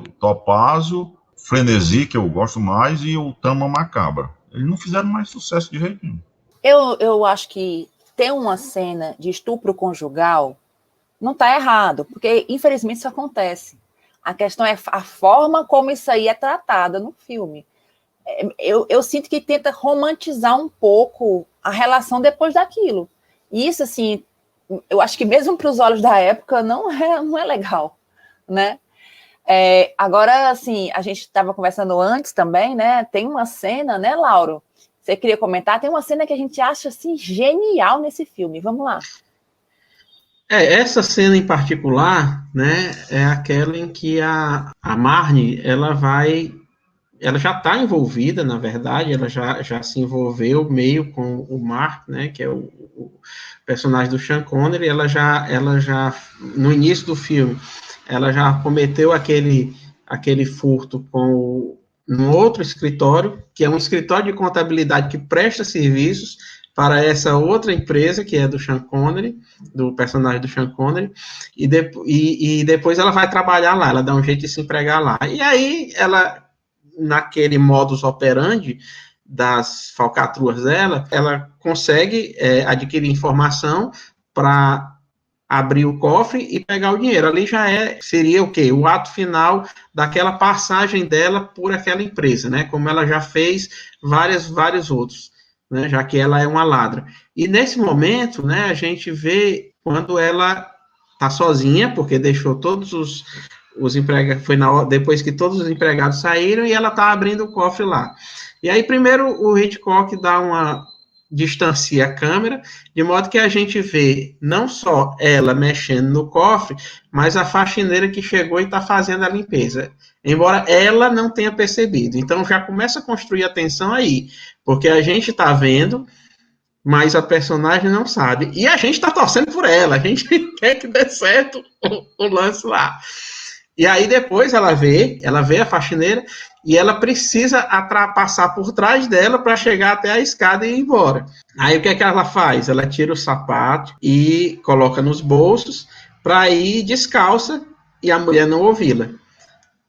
o Topázio, Frenesi, que eu gosto mais, e o Trama Macabra. Eles não fizeram mais sucesso de jeito nenhum. Eu acho que ter uma cena de estupro conjugal não está errado, porque infelizmente isso acontece. A questão é a forma como isso aí é tratada no filme. Eu sinto que tenta romantizar um pouco a relação depois daquilo. E isso, assim, eu acho que mesmo para os olhos da época não é legal, né? Agora, assim, a gente estava conversando antes também, né? Tem uma cena, né, Lauro? Você queria comentar? Tem uma cena que a gente acha, assim, genial nesse filme. Vamos lá. Essa cena em particular, né, é aquela em que a Marnie, ela já está envolvida, na verdade, ela já se envolveu meio com o Mark, né, que é o personagem do Sean Connery, ela já, no início do filme, ela já cometeu aquele furto num outro escritório, que é um escritório de contabilidade que presta serviços para essa outra empresa, que é do Sean Connery, do personagem do Sean Connery, e depois ela vai trabalhar lá, ela dá um jeito de se empregar lá. E aí, ela, naquele modus operandi das falcatruas dela, ela consegue adquirir informação para abrir o cofre e pegar o dinheiro. Ali seria o quê? O ato final daquela passagem dela por aquela empresa, né? Como ela já fez vários outros, né? Já que ela é uma ladra. E nesse momento, né, a gente vê quando ela está sozinha, porque deixou todos os empregados, depois que todos os empregados saíram, e ela está abrindo o cofre lá. E aí, primeiro, o Hitchcock distancia a câmera, de modo que a gente vê não só ela mexendo no cofre, mas a faxineira que chegou e está fazendo a limpeza, embora ela não tenha percebido. Então já começa a construir a tensão aí, porque a gente está vendo, mas a personagem não sabe, e a gente está torcendo por ela, a gente quer que dê certo o lance lá. E aí depois ela vê a faxineira e ela precisa passar por trás dela para chegar até a escada e ir embora. Aí o que é que ela faz? Ela tira o sapato e coloca nos bolsos para ir descalça e a mulher não ouvi-la.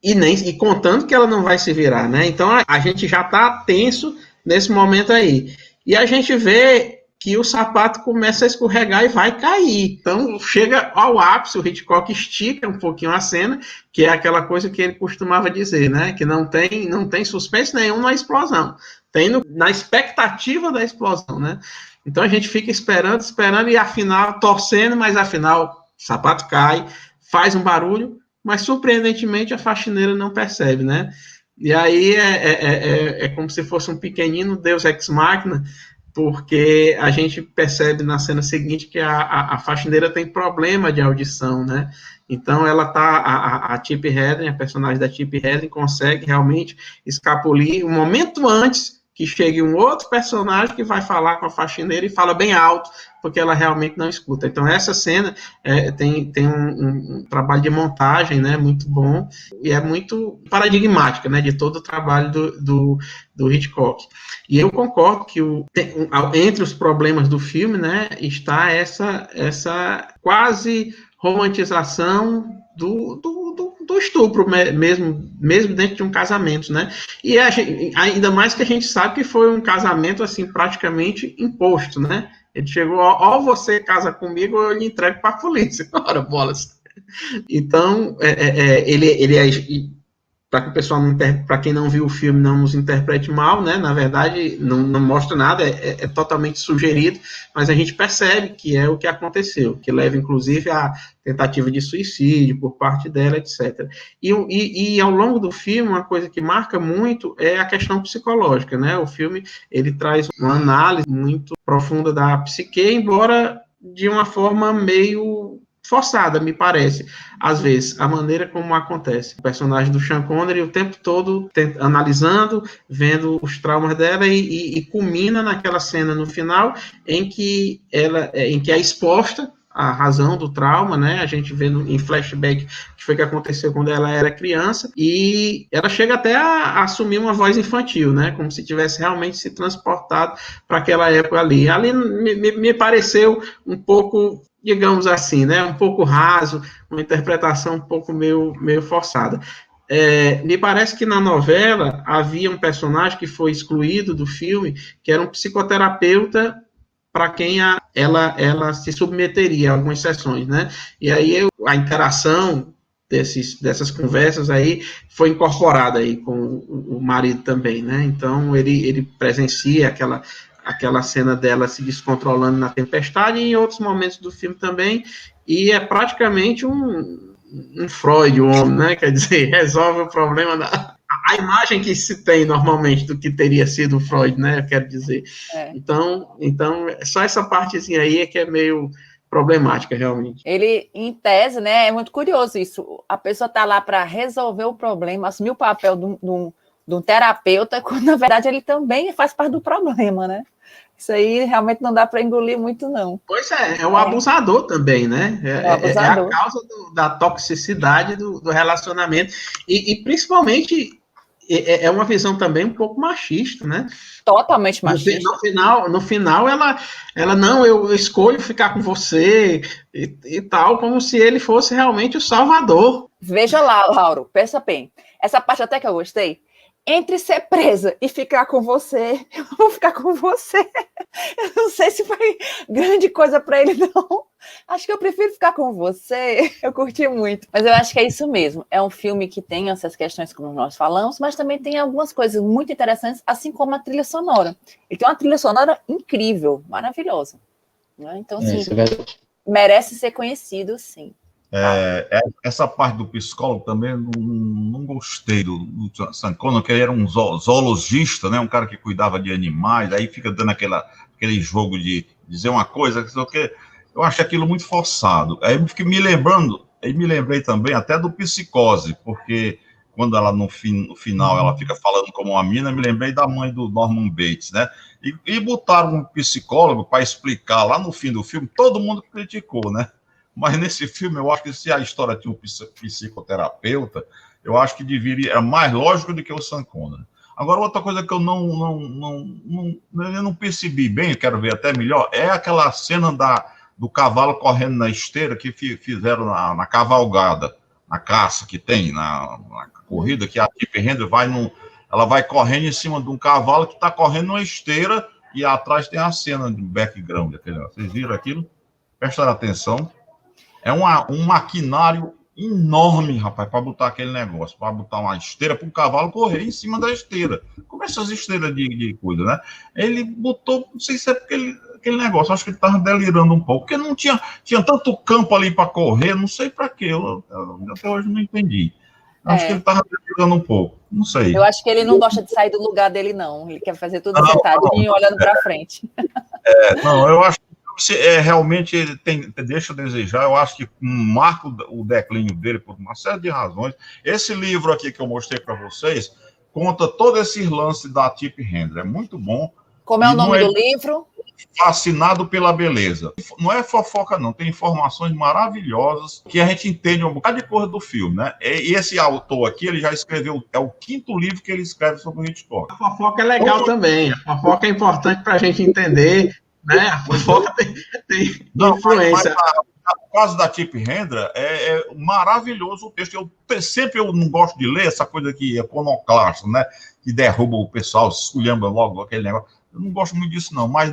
E contando que ela não vai se virar, né? Então a gente já está tenso nesse momento aí. E a gente vê que o sapato começa a escorregar e vai cair. Então, chega ao ápice, o Hitchcock estica um pouquinho a cena, que é aquela coisa que ele costumava dizer, né? Que não tem suspense nenhum na explosão. Tem na expectativa da explosão, né? Então, a gente fica esperando, e afinal, torcendo, mas afinal, o sapato cai, faz um barulho, mas, surpreendentemente, a faxineira não percebe, né? E aí, é como se fosse um pequenino Deus Ex Machina, porque a gente percebe na cena seguinte que a faxineira tem problema de audição, né? Então ela a Tippi Hedren, a personagem da Tippi Hedren, consegue realmente escapulir um momento antes que chegue um outro personagem que vai falar com a faxineira e fala bem alto, porque ela realmente não escuta. Então essa cena tem um trabalho de montagem, né, muito bom, e é muito paradigmática, né, de todo o trabalho do Hitchcock. E eu concordo que entre os problemas do filme, né, está essa quase romantização do estupro mesmo dentro de um casamento, né? E ainda mais que a gente sabe que foi um casamento assim praticamente imposto, né? Ele chegou, ó, você casa comigo, eu lhe entrego para a polícia. Ora, bolas. Então, ele é, para que o pessoal para quem não viu o filme não nos interprete mal, né? Na verdade, não mostra nada, é totalmente sugerido, mas a gente percebe que é o que aconteceu, que leva inclusive a tentativa de suicídio por parte dela, etc. E ao longo do filme, uma coisa que marca muito é a questão psicológica, né? O filme ele traz uma análise muito profunda da psique, embora de uma forma meio forçada, me parece, às vezes, a maneira como acontece. O personagem do Sean Connery o tempo todo analisando, vendo os traumas dela e culmina naquela cena no final em que é exposta a razão do trauma, né? A gente vê em flashback que foi que aconteceu quando ela era criança, e ela chega até a assumir uma voz infantil, né? Como se tivesse realmente se transportado para aquela época ali. Ali me pareceu um pouco, digamos assim, né? Um pouco raso, uma interpretação um pouco meio forçada. Me parece que na novela havia um personagem que foi excluído do filme, que era um psicoterapeuta para quem ela se submeteria a algumas sessões, né? E aí a interação dessas conversas aí foi incorporada aí com o marido também, né? Então ele presencia aquela cena dela se descontrolando na tempestade e em outros momentos do filme também, e é praticamente um Freud, um homem, né? Quer dizer, resolve o problema a imagem que se tem normalmente do que teria sido o Freud, né? Quero dizer. Então, só essa partezinha aí é que é meio problemática, realmente. Ele, em tese, né, é muito curioso isso. A pessoa está lá para resolver o problema, assumir o papel de um terapeuta, quando, na verdade, ele também faz parte do problema, né? Isso aí realmente não dá para engolir muito, não. Pois é o abusador também, né? É a causa da toxicidade do relacionamento. E principalmente, é uma visão também um pouco machista, né? Totalmente machista. No final ela não, eu escolho ficar com você e tal, como se ele fosse realmente o salvador. Veja lá, Lauro, pensa bem. Essa parte até que eu gostei. Entre ser presa e ficar com você, eu vou ficar com você. Eu não sei se foi grande coisa para ele, não. Acho que eu prefiro ficar com você. Eu curti muito. Mas eu acho que é isso mesmo. É um filme que tem essas questões, como nós falamos, mas também tem algumas coisas muito interessantes, assim como a trilha sonora. Ele tem uma trilha sonora incrível, maravilhosa. Então, sim, merece ser conhecido, sim. Essa parte do psicólogo também não gostei do Sean Connery, que ele era um zoologista, né? Um cara que cuidava de animais, aí fica dando aquele jogo de dizer uma coisa, que eu acho aquilo muito forçado. Aí eu fiquei me lembrei também até do Psicose, porque quando ela no final ela fica falando como uma mina, me lembrei da mãe do Norman Bates, né? E botaram um psicólogo para explicar lá no fim do filme, todo mundo criticou, né? Mas nesse filme, eu acho que se a história tinha um psicoterapeuta, eu acho que era mais lógico do que o Sean Connery. Agora, outra coisa que eu não percebi bem, eu quero ver até melhor, é aquela cena do cavalo correndo na esteira que fizeram na cavalgada, na caça que tem, na corrida, que a Tippi Hedren ela vai correndo em cima de um cavalo que está correndo numa esteira e atrás tem a cena do background. Vocês viram aquilo? Prestaram atenção. É um maquinário enorme, rapaz, para botar aquele negócio, para botar uma esteira para o cavalo correr em cima da esteira. Como essas esteiras de coisa, né? Ele botou, não sei se é porque aquele negócio, acho que ele estava delirando um pouco, porque não tinha tanto campo ali para correr, não sei para quê, eu até hoje não entendi. Acho que ele estava delirando um pouco, não sei. Eu acho que ele não gosta de sair do lugar dele, não. Ele quer fazer tudo sentadinho, olhando para frente. Não, eu acho realmente ele deixa a desejar. Eu acho que marca o declínio dele por uma série de razões. Esse livro aqui que eu mostrei para vocês conta todo esse lance da Tippi Hedren. É muito bom. Como é o nome do livro? Fascinado pela beleza. Não é fofoca, não. Tem informações maravilhosas que a gente entende um bocado de coisa do filme, né? E esse autor aqui, ele já escreveu, é o 5º livro que ele escreve sobre o Hitchcock. A fofoca é legal também. A fofoca é importante para a gente entender, né? A fofoca tem influência. No caso da Tippi Hedren, é maravilhoso o texto. Eu não gosto de ler essa coisa que é iconoclasta, né? Que derruba o pessoal, esculhamba logo aquele negócio. Eu não gosto muito disso, não. Mas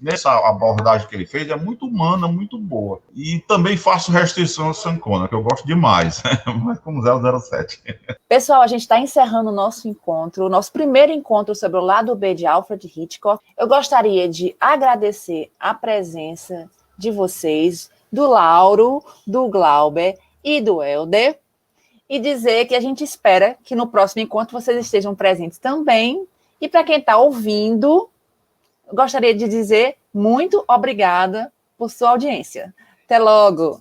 nessa abordagem que ele fez, é muito humana, muito boa. E também faço restrição ao Sean Connery, que eu gosto demais. Mas como 007. Pessoal, a gente está encerrando o nosso encontro, o nosso primeiro encontro sobre o lado B de Alfred Hitchcock. Eu gostaria de agradecer a presença de vocês, do Lauro, do Glauber e do Helder, e dizer que a gente espera que no próximo encontro vocês estejam presentes também. E para quem está ouvindo, gostaria de dizer muito obrigada por sua audiência. Até logo!